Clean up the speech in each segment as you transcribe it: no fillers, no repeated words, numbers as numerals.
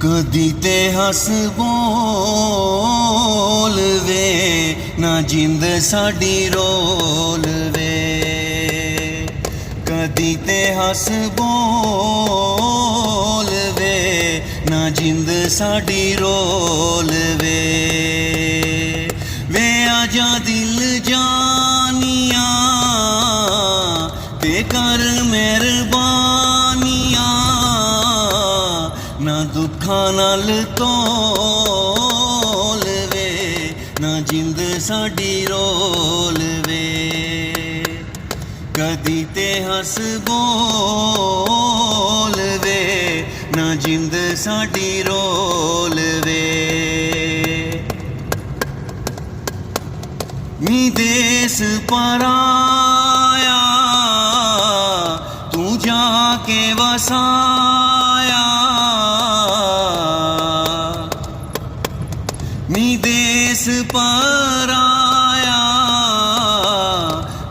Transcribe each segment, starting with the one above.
कदी ते हस बोल वे ना जिंद साडी रोल वे। कदी ते हस बोल वे ना जिंद साडी रोल वे। वे आजा दिल जानिया ते कर मेहरबानिया ना दुखां नाल तोल वे ना जिंद साडी रोल वे। कदी ते हस बोल वे ना जिंद साडी रोल वे। नी देस पराया तू जाके वसाया। नी देस पराया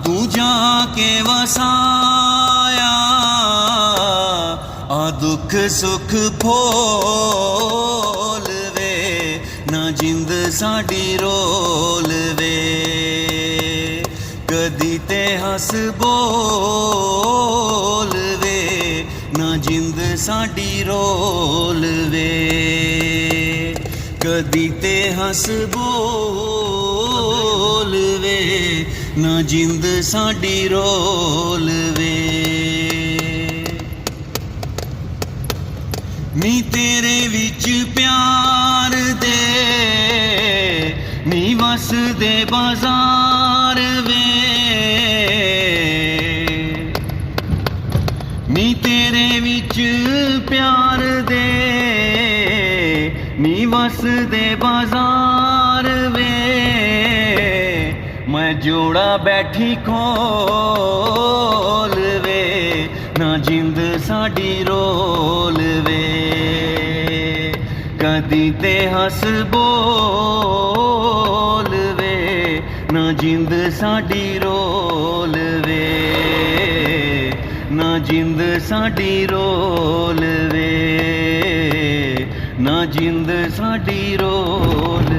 तू जाके वसाया। आ दुख सुख फोल वे ना जिंद साडी रोल वे। कदी ते हस बोल वे ना जिंद साडी रोल वे। कदी ते हस बोल वे ना जिंद साडी रोल वे। नी तेरे विच प्यार दे नी वस दे बाजार वे। नी तेरे विच प्यार दे नी वस दे बाजार वे। मैं जोड़ा बैठी खोल वे ना जिंद साडी रोल वे। कदी ते हस बोल वे ना जिंद साडी रोल वे। ना जिंद साडी रोल वे ना जिंद साडी रोल